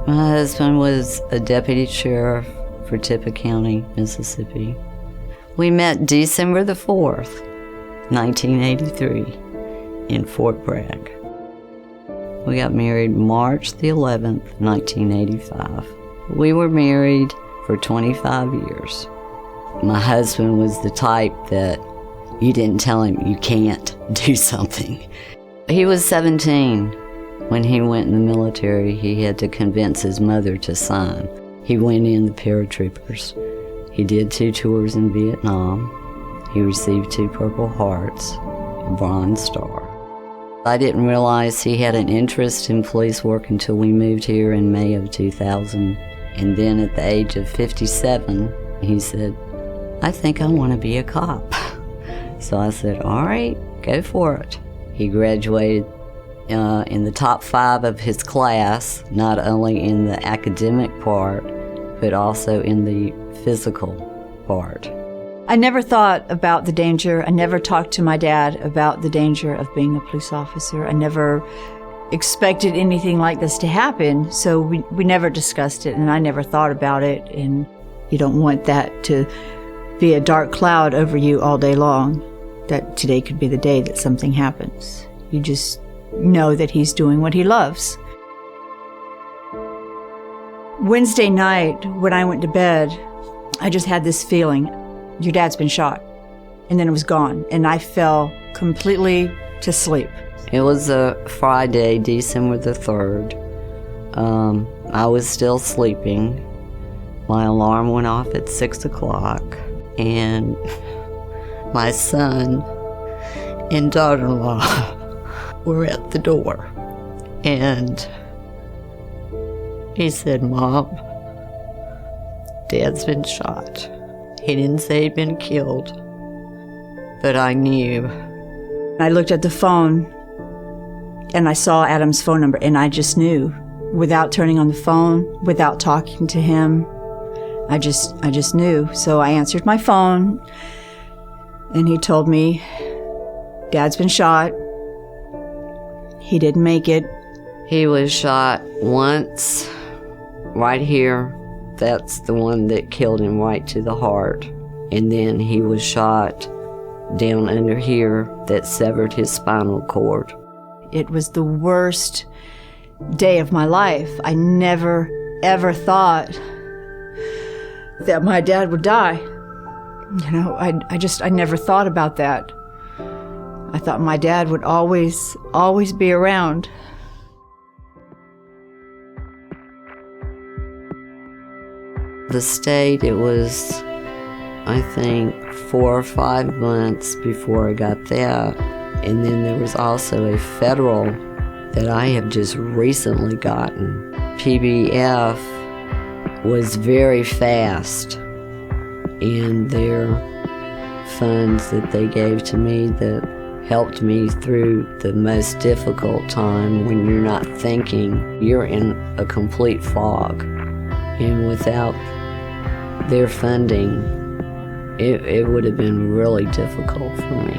My husband was a deputy sheriff for Tippah County, Mississippi. We met December the 4th, 1983, in Fort Bragg. We got married March the 11th, 1985. We were married for 25 years. My husband was the type that you didn't tell him you can't do something. He was 17 when he went in the military. He had to convince his mother to sign. He went in the paratroopers. He did 2 tours in Vietnam. He received 2 Purple Hearts, a Bronze Star. I didn't realize he had an interest in police work until we moved here in May of 2000. And then at the age of 57, he said, "I think I want to be a cop." So I said, "All right, go for it." He graduated in the top 5 of his class, not only in the academic part, but also in the physical part. I never thought about the danger. I never talked to my dad about the danger of being a police officer. I never expected anything like this to happen, so we never discussed it, and I never thought about it. And you don't want that to be a dark cloud over you all day long, that today could be the day that something happens. You just know that he's doing what he loves. Wednesday night, when I went to bed, I just had this feeling, your dad's been shot. And then it was gone, and I fell completely to sleep. It was a Friday, December the 3rd. I was still sleeping. My alarm went off at 6 o'clock, and my son and daughter-in-law were at the door. And he said, "Mom, Dad's been shot." He didn't say he'd been killed, but I knew. I looked at the phone, and I saw Adam's phone number, and I just knew. Without turning on the phone, without talking to him, I just knew. So I answered my phone, and he told me, "Dad's been shot. He didn't make it." He was shot once, right here. That's the one that killed him right to the heart. And then he was shot down under here that severed his spinal cord. It was the worst day of my life. I never, ever thought that my dad would die. You know, I never thought about that. I thought my dad would always be around. The state, it was, I think, 4 or 5 months before I got that. And then there was also a federal that I have just recently gotten. PBF was very fast in their funds that they gave to me that helped me through the most difficult time when you're not thinking. You're in a complete fog. And without their funding, it would have been really difficult for me.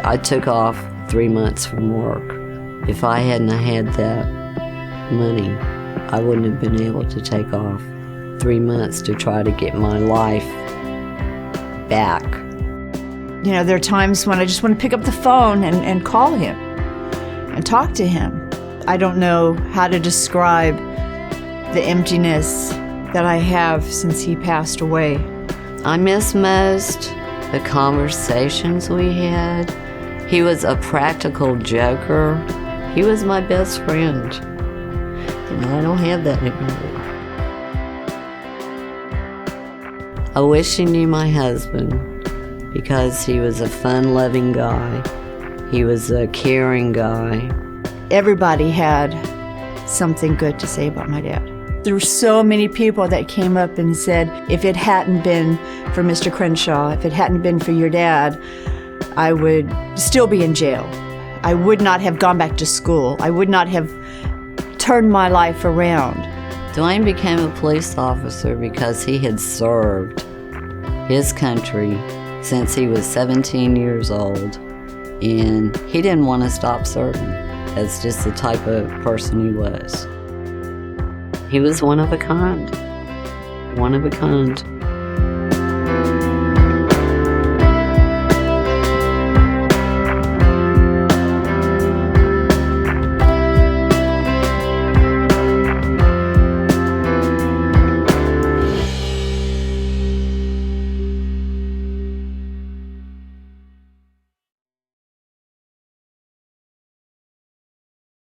I took off 3 months from work. If I hadn't had that money, I wouldn't have been able to take off 3 months to try to get my life back. You know, there are times when I just want to pick up the phone and call him and talk to him. I don't know how to describe the emptiness that I have since he passed away. I miss most the conversations we had. He was a practical joker. He was my best friend. And I don't have that anymore. I wish he knew my husband because he was a fun-loving guy. He was a caring guy. Everybody had something good to say about my dad. There were so many people that came up and said, if it hadn't been for Mr. Crenshaw, if it hadn't been for your dad, I would still be in jail. I would not have gone back to school. I would not have turned my life around. Dewayne became a police officer because he had served his country since he was 17 years old, and he didn't want to stop serving. That's just the type of person he was. He was one of a kind. One of a kind.